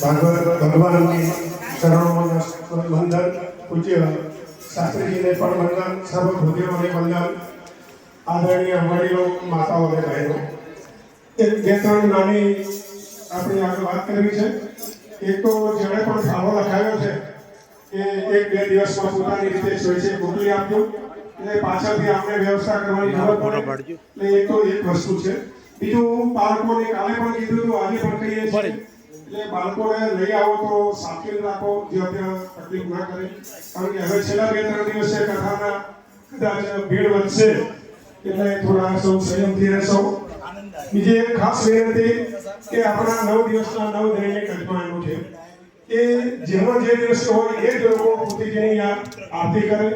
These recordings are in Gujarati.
ભાગવત ભગવાનની ચરણોમાં વંદન, પૂજ્ય શાસ્ત્રીજીને પણ વંદન, સર્વ ભૂદેવોને વંદન, આદરણીય વડીલો, માતાઓ અને બહેનો. એક બે ત્રણ નાની આપણી આગળ વાત કરવી છે. એક તો જેણે પણ ફાળો લખાવ્યો છે એ એક બે દિવસમાં પોતાની રીતે ચોઈસે મોકલી આપજો, એટલે પાછળથી આપણે વ્યવસ્થા કરવાની ખબર પડે. એટલે એક તો એક વસ્તુ છે. બીજું, બાળકોને કાલે પણ કીધું હતું, આજે પણ કહીએ છીએ, એટલે બાળકોને લઈ આવો તો સાવચેત રાખો, જ્યાં ત્યાં તકલીફ ના કરે. કારણ કે હવે છેલ્લા બે ત્રણ દિવસે કથાના કદાચ ભીડ વધશે, એટલે થોડા સૌ સંયમથી રહેશો. બીજી એક ખાસ વિનંતી કે આપણા 9 દિવસના 9 દૈનિક અજમાયનું છે કે જેનો જે દિવસ હોય એ જ લોકો પોતીજીની આરતી કરે.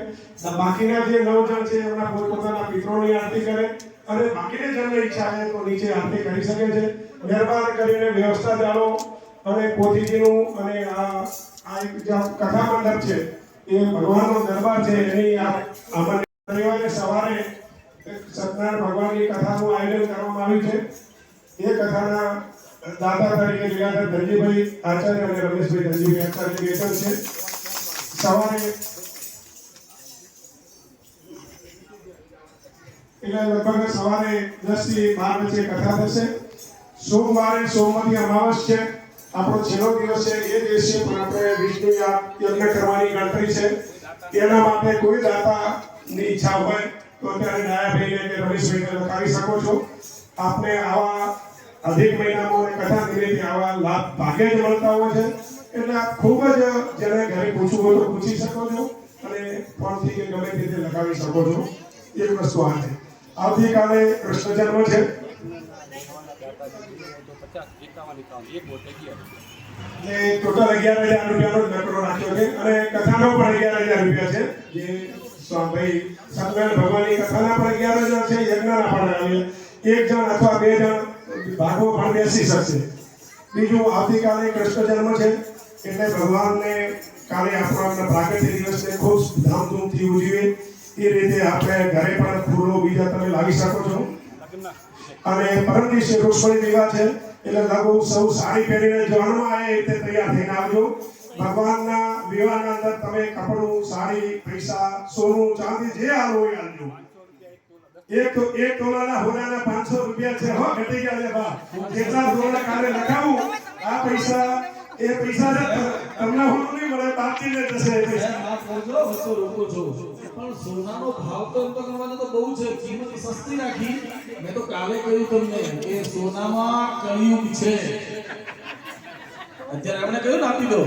બાકીના જે 9 જણ છે એમના પોતપોતાના પિતરોની આરતી કરે, અને બાકીની જણને ઈચ્છા છે તો નીચે આરતી કરી શકે છે. મહેરબાન કરીને વ્યવસ્થા જાળવો, અને પોતીજીનું અને આ એક જે કથા મંડપ છે એ ભગવાનનો દરબાર છે, એની રવિવારે સવારે સત્યનારાયણ ભગવાનની કથાનું આયોજન કરવામાં આવ્યું છે. એ કથાના દાતા તરીકે લીલાધર ધનજીભાઈ આચાર્ય અને રમેશભાઈ ધનજીભાઈ આચાર્ય બેઠક છે. સવારે એટલે લગભગ સવારે 10 થી 12 વચ્ચે કથા થશે. સોમવારે સોમવતી અમાવસ છે, આપણો છેલ્લો દિવસ છે. એ દિવસે પણ આપણે વિષ્ણુ યજ્ઞ કરવાની ગણતરી છે. એના માટે કોઈ દાતાની ઈચ્છા હોય તો અત્યારે ડાયાભાઈને કે રમેશભાઈને લખાવી શકો છો. આપને આવા અધિક મહિનામાં કથા નિમિત્તે આવા લાભ ભાગે જ મળતા હોય છે, એટલે આપ ખૂબ જ જેને ઘરે પૂછવું હોય તો પૂછી શકો છો, અને ફોનથી કે ગમે તે રીતે લખાવી શકો છો. એક વસ્તુ આ છે. આવતીકાલે કૃષ્ણ જન્મ છે. ટોટલ 11,000 રૂપિયાનો નકરો રાખ્યો છે, અને કથાનો પણ 11,000 રૂપિયા છે. જે સ્વામી સત્યનારાયણ ભગવાનની કથાના પણ 11,000 છે, યજ્ઞના પણ 1 જણ અથવા 2 જણ ભાગો પણ બેસી શકશે. બીજું, આવતીકાલે કૃષ્ણ જન્મ છે, એટલે ભગવાનને કાલે આપણા પ્રાગટ્ય દિવસને ખૂબ ધામધૂમથી ઉજવીએ. એ રીતે આપણે ઘરે પણ ફૂલો બીજા તમે લાવી શકો છો. અને પરમ દિવસે રોષણી વિવાહ છે, એટલે લગભગ સૌ સાડી પહેરીને જવાનું આવે એ રીતે તૈયાર થઈને આવજો. ભગવાનના વિવાહના અંદર તમે કપડું, સાડી, પૈસા, સોનું, ચાંદી જે આવો એ આવજો. એક તોલાના હોનાના 500 રૂપિયા છે. હો, ઘટી ગયા છે બા. જેટલા તોલા કાલે લખાવું, આ પૈસા એ પૈસા તમને હોનું નહીં મળે, બાકીને જશે એ પૈસા. ના કરજો, વસ્તુ રોકો છો. પણ સોનાનો ભાવ તો કરવાનો તો બહુ છે, કિંમત સસ્તી રાખી. મેં તો કાલે કહ્યું તમને કે સોનામાં કળિયુગ છે. અત્યારે આપણે કહ્યું ને આપી દો,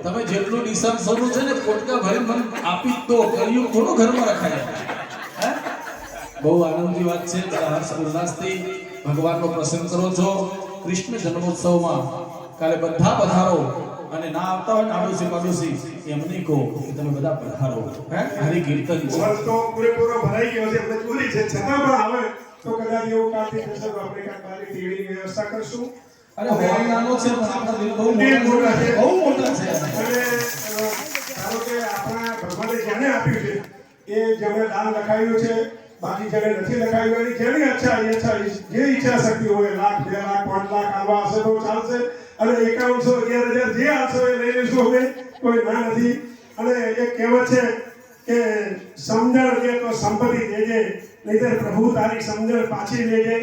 તમે જેટલું નિશાન સોનું છે ને પોટકા ભરીને મને આપી દો. કળિયુગ થોડું ઘરમાં રખાય. બહુ આનંદની વાત છે. બધા હર્ષ ઉલ્લાસથી ભગવાનનો પ્રસંગ કરો છો. કૃષ્ણ જન્મોત્સવમાં કાલે બધા પધારો, અને ના આવતા હોય આડોશી પાડોશી એમને કહો કે તમે બધા પધારો. હરી કીર્તન છે તો પૂરેપૂરો ભરાઈ ગયો છે, મજબૂરી છે, છતાં પણ આવે તો કદાચ એવું કાથી થશે તો આપણે કાંઈ ટીવીની વ્યવસ્થા કરશું. અરે હોલ નાનો છે પણ આપણા દિલ બહુ મોટા છે, બહુ મોટા છે. અને ધારો કે આપણા ભગવાને જેને આપ્યું છે એ જેને દાન લખાયું છે, બાકી જેને નથી લખાયું એની જેની ઈચ્છા જે ઈચ્છા શક્તિ હોય, 1,00,000, 2,00,000, 5,00,000 આલવા હશે તો ચાલશે. અને 5100, 11,000 જે આવશે એ લઈ લઈશું. અમે કોઈ ના નથી. અને એક કહેવત છે કે સમજણ દે તો સંપત્તિ દેજે, નહીંતર પ્રભુ તારી સમજણ પાછી લેજે.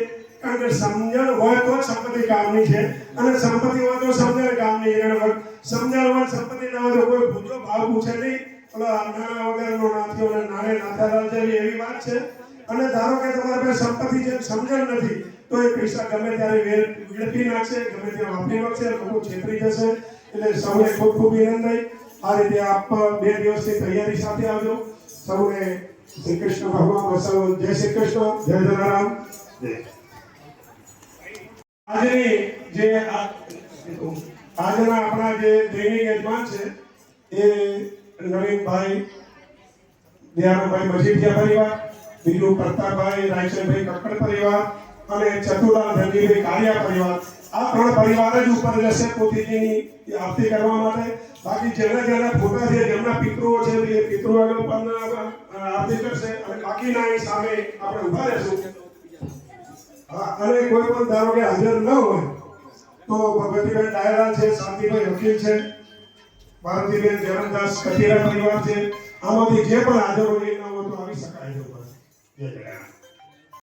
કારણ કે સમજણ હોય તો સંપત્તિ કામની છે, અને સંપત્તિ હોય તો સમજણ કામની. સમજણ હોય, સંપત્તિ ના હોય તો કોઈ ભૂજો ભાવ પૂછે નહીં. નાના વગરનો નાથ્યો અને નાને નાથાલાલ જેવી એવી વાત છે. અને ધારો કે તમારા પાસે સંપત્તિ છે, સમજણ નથી, તો એ પૈસા ગમે ત્યારે વેડફી નાખશે, ગમે ત્યાં વાપરી નાખશે, લોકો છેતરી જશે. એટલે સૌને ખૂબ ખૂબ વિનંતી. આ રીતે આપ 2 દિવસની તૈયારી સાથે આવજો. સૌને શ્રી કૃષ્ણ ભગવાન સૌ જય શ્રી કૃષ્ણ, જય જલારામ. આજના આપણા જે દૈનિક યજમાન છે એ નવીનભાઈ દયાનભાઈ મજીઠિયા પરિવાર, બીજું પ્રતાપભાઈ રાયચંદભાઈ કક્કડ પરિવાર, અને ચતુલાલ ધનજીભાઈ કાળિયા પરિવાર. આ 3 પરિવાર જ ઉપર જશે પોતીજીની આરતી કરવા માટે. બાકી જેના ફોટા છે, જેમના પિતૃઓ છે, એ પિતૃઓનો પણ આરતી કરશે, અને બાકીના અહીં સામે આપણે ઉભા રહેશું. અને કોઈ પણ ધારો કે હાજર ન હોય તો ભગવતીબેન ડાયરા છે, શાંતિભાઈ વકીલ છે, ભારતીબેન જયરામદાસ કથિરા પરિવાર છે. આમાંથી જે પણ હાજર હોય એના હોય તો આવી શકાય છે. જય જય.